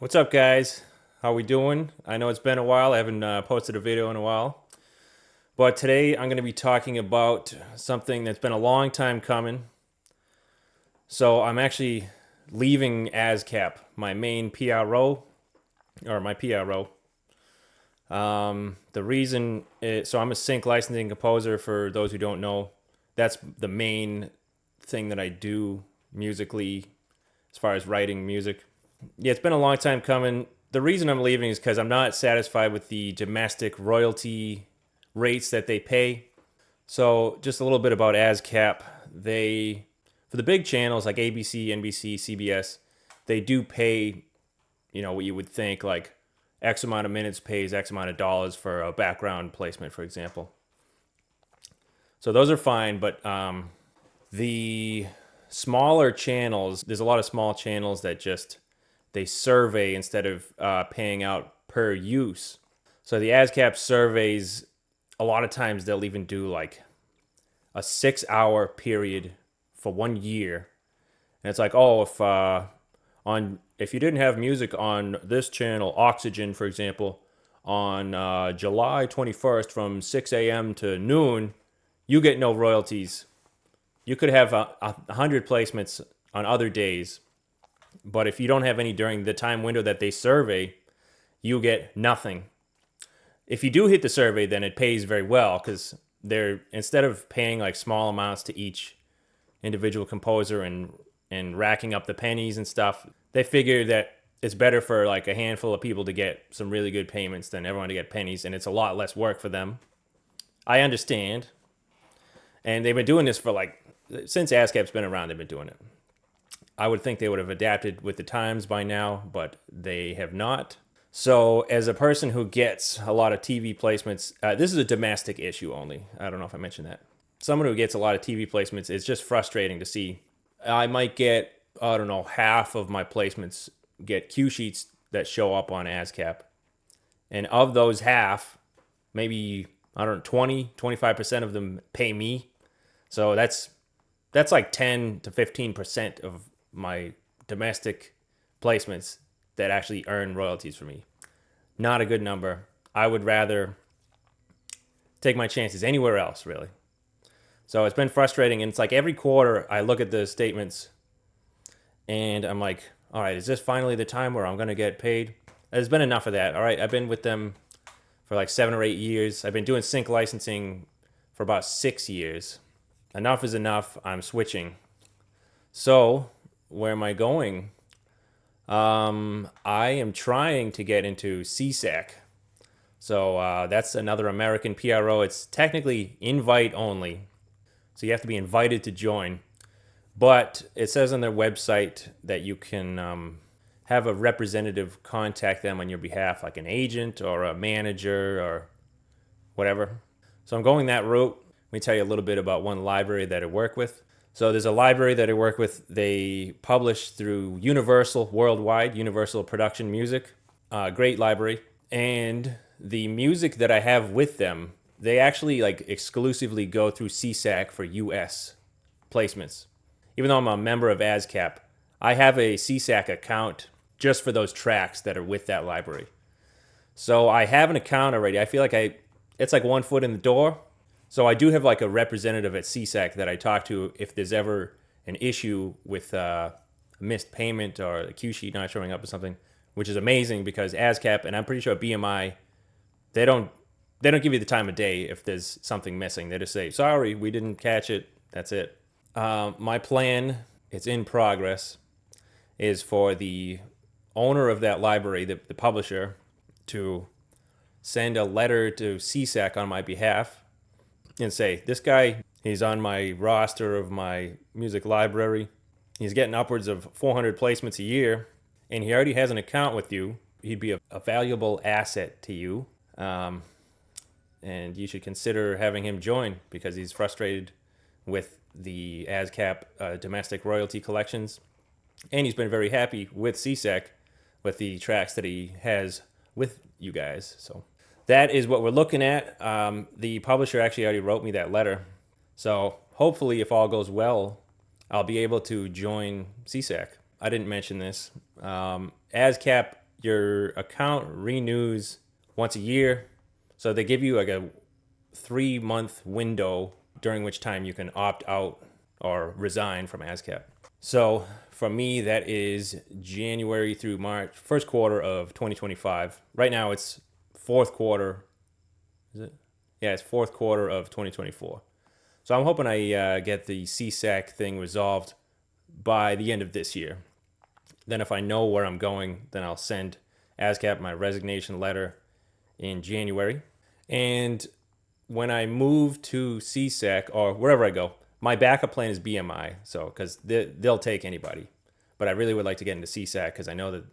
What's up, guys? How we doing? I know it's been a while. I haven't posted a video in a while. But today I'm going to be talking about something that's been a long time coming. So I'm actually leaving ASCAP, my main PRO, or my PRO. The reason is, so I'm a sync licensing composer for those who don't know. That's the main thing that I do musically as far as writing music. Yeah, it's been a long time coming. The reason I'm leaving is because I'm not satisfied with the domestic royalty rates that they pay. So just a little bit about ASCAP. They, for the big channels like ABC, NBC, CBS, they do pay, what you would think like X amount of minutes pays X amount of dollars for a background placement, for example. So those are fine, but the smaller channels, there's a lot of small channels that just they survey instead of paying out per use. So the ASCAP surveys, a lot of times they'll even do like a 6-hour period for 1 year. And it's like, oh, if you didn't have music on this channel, Oxygen, for example, on July 21st from 6 a.m. to noon, you get no royalties. You could have 100 placements on other days, but if you don't have any during the time window that they survey, you get nothing. If you do hit the survey, then it pays very well because they're, instead of paying like small amounts to each individual composer and racking up the pennies and stuff, they figure that it's better for like a handful of people to get some really good payments than everyone to get pennies, and it's a lot less work for them. I understand. And they've been doing this for since ASCAP's been around, they've been doing it. I would think they would have adapted with the times by now, but they have not. So as a person who gets a lot of TV placements, this is a domestic issue only. I don't know if I mentioned that. Someone who gets a lot of TV placements, it's just frustrating to see. I might get, I don't know, half of my placements get cue sheets that show up on ASCAP. And of those half, maybe, I don't know, 25% of them pay me. So that's like 10 to 15% of my domestic placements that actually earn royalties for me. Not a good number. I would rather take my chances anywhere else, really. So it's been frustrating, and it's like every quarter I look at the statements and I'm like, all right, is this finally the time where I'm going to get paid? There's been enough of that. All right, I've been with them for like 7 or 8 years. I've been doing sync licensing for about 6 years. Enough is enough. I'm switching. So where am I going? I am trying to get into CSAC. So that's another American PRO. It's technically invite only. So you have to be invited to join. But it says on their website that you can have a representative contact them on your behalf, like an agent or a manager or whatever. So I'm going that route. Let me tell you a little bit about one library that I work with. So there's a library that I work with. They publish through Universal worldwide, Universal Production Music. Great library. And the music that I have with them, they actually exclusively go through CSAC for US placements. Even though I'm a member of ASCAP, I have a CSAC account just for those tracks that are with that library. So I have an account already. I feel like it's like one foot in the door. So I do have like a representative at CSAC that I talk to if there's ever an issue with a missed payment or a cue sheet not showing up or something, which is amazing because ASCAP and I'm pretty sure BMI, they don't give you the time of day if there's something missing. They just say, sorry, we didn't catch it. That's it. My plan, it's in progress, is for the owner of that library, the publisher, to send a letter to CSAC on my behalf and say, this guy, he's on my roster of my music library. He's getting upwards of 400 placements a year, and he already has an account with you. He'd be a valuable asset to you, and you should consider having him join because he's frustrated with the ASCAP domestic royalty collections, and he's been very happy with CSAC with the tracks that he has with you guys. So that is what we're looking at. The publisher actually already wrote me that letter. So hopefully, if all goes well, I'll be able to join CSAC. I didn't mention this. ASCAP your account renews once a year. So they give you like a 3-month window during which time you can opt out or resign from ASCAP. So for me, that is January through March, first quarter of 2025. Right now it's fourth quarter. Is it? Yeah, it's fourth quarter of 2024. So I'm hoping I get the CSAC thing resolved by the end of this year. Then if I know where I'm going, then I'll send ASCAP my resignation letter in January. And when I move to CSAC or wherever I go, my backup plan is BMI. So, because they'll take anybody. But I really would like to get into CSAC because I know that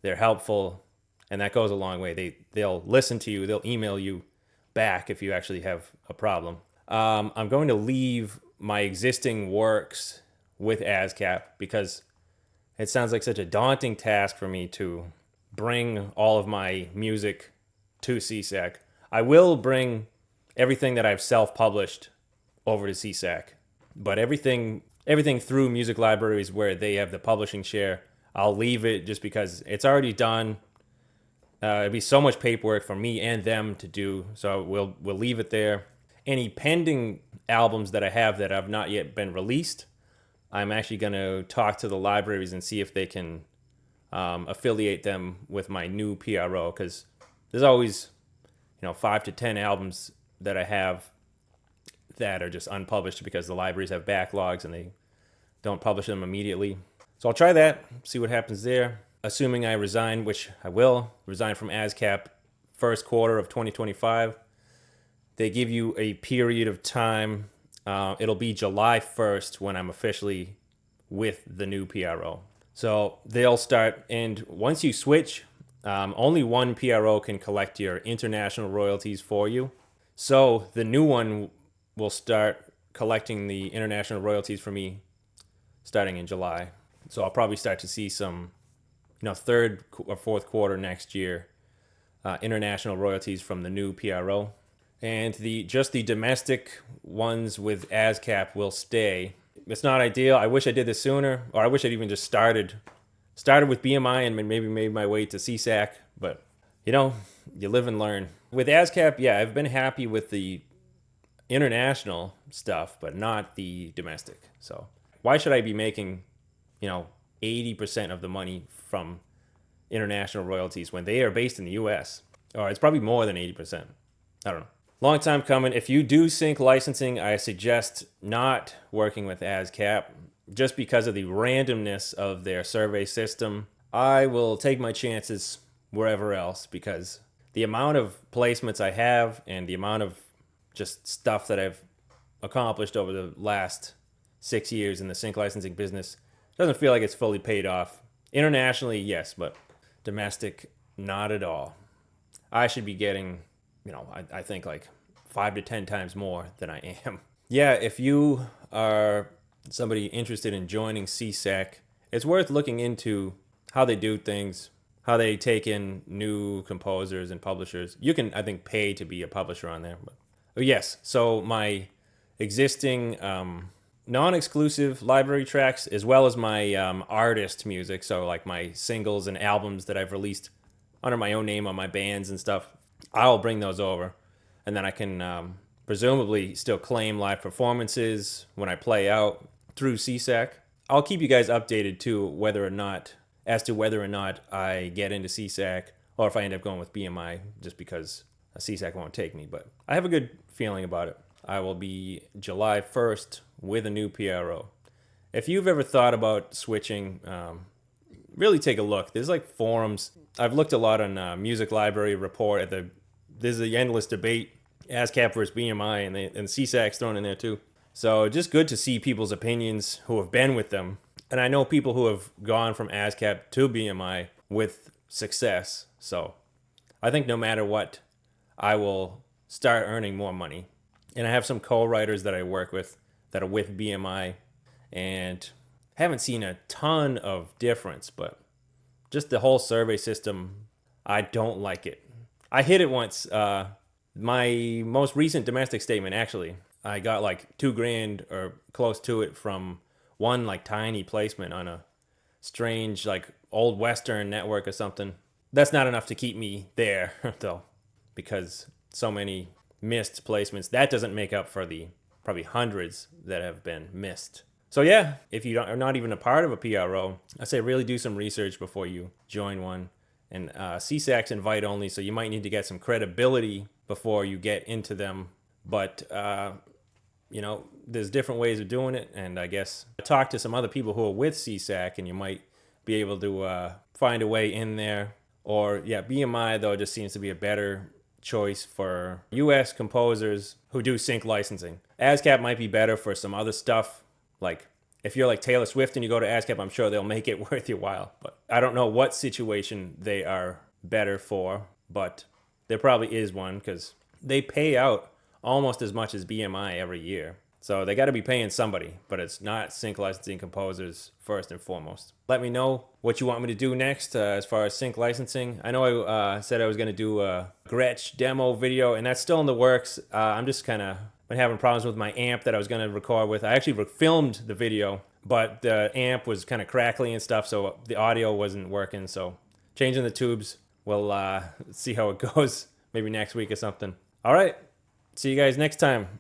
they're helpful and that goes a long way. They'll listen to you, they'll email you back if you actually have a problem. I'm going to leave my existing works with ASCAP because it sounds like such a daunting task for me to bring all of my music to CSAC. I will bring everything that I've self-published over to CSAC, but everything through music libraries where they have the publishing share, I'll leave it just because it's already done. It'd be so much paperwork for me and them to do, so we'll leave it there. Any pending albums that I have that have not yet been released, I'm actually going to talk to the libraries and see if they can affiliate them with my new PRO, because there's always 5 to 10 albums that I have that are just unpublished because the libraries have backlogs and they don't publish them immediately. So I'll try that, see what happens there. Assuming I resign, which I will, resign from ASCAP first quarter of 2025. They give you a period of time. It'll be July 1st when I'm officially with the new PRO. So they'll start, and once you switch, only one PRO can collect your international royalties for you. So the new one will start collecting the international royalties for me starting in July. So I'll probably start to see some, third or fourth quarter next year, international royalties from the new PRO. And the domestic ones with ASCAP will stay. It's not ideal. I wish I did this sooner, or I wish I'd even just started with BMI and maybe made my way to CSAC. But, you live and learn. With ASCAP, yeah, I've been happy with the international stuff, but not the domestic. So why should I be making, 80% of the money from international royalties when they are based in the US? Or it's probably more than 80%. I don't know. Long time coming. If you do sync licensing, I suggest not working with ASCAP just because of the randomness of their survey system. I will take my chances wherever else because the amount of placements I have and the amount of just stuff that I've accomplished over the last 6 years in the sync licensing business doesn't feel like it's fully paid off. Internationally, yes, but domestic, not at all. I should be getting, I think like 5 to 10 times more than I am. Yeah, if you are somebody interested in joining CSAC, it's worth looking into how they do things, how they take in new composers and publishers. You can, I think, pay to be a publisher on there. But yes, so my existing non-exclusive library tracks, as well as my artist music, so like my singles and albums that I've released under my own name on my bands and stuff, I'll bring those over. And then I can presumably still claim live performances when I play out through CSAC. I'll keep you guys updated too, as to whether or not I get into CSAC or if I end up going with BMI just because CSAC won't take me. But I have a good feeling about it. I will be July 1st with a new PRO. If you've ever thought about switching, really take a look. There's like forums. I've looked a lot on Music Library Report. There's the endless debate, ASCAP versus BMI, and CSAC's thrown in there too. So just good to see people's opinions who have been with them. And I know people who have gone from ASCAP to BMI with success. So I think no matter what, I will start earning more money. And I have some co-writers that I work with that are with BMI and haven't seen a ton of difference, but just the whole survey system, I don't like it. I hit it once. My most recent domestic statement, actually, I got like $2,000 or close to it from one like tiny placement on a strange like old Western network or something. That's not enough to keep me there, though, because so many missed placements. That doesn't make up for the probably hundreds that have been missed. So yeah, if you are not even a part of a PRO, I say really do some research before you join one. And CSAC's invite only, so you might need to get some credibility before you get into them. But there's different ways of doing it, and I guess talk to some other people who are with CSAC, and you might be able to find a way in there. Or yeah, BMI though just seems to be a better choice for U.S. composers who do sync licensing. ASCAP might be better for some other stuff. Like if you're like Taylor Swift and you go to ASCAP, I'm sure they'll make it worth your while. But I don't know what situation they are better for, but there probably is one because they pay out almost as much as BMI every year. So they got to be paying somebody, but it's not sync licensing composers first and foremost. Let me know what you want me to do next as far as sync licensing. I know I said I was going to do a Gretsch demo video, and that's still in the works. I'm just kind of been having problems with my amp that I was going to record with. I actually filmed the video, but the amp was kind of crackly and stuff, so the audio wasn't working. So changing the tubes. We'll see how it goes maybe next week or something. All right. See you guys next time.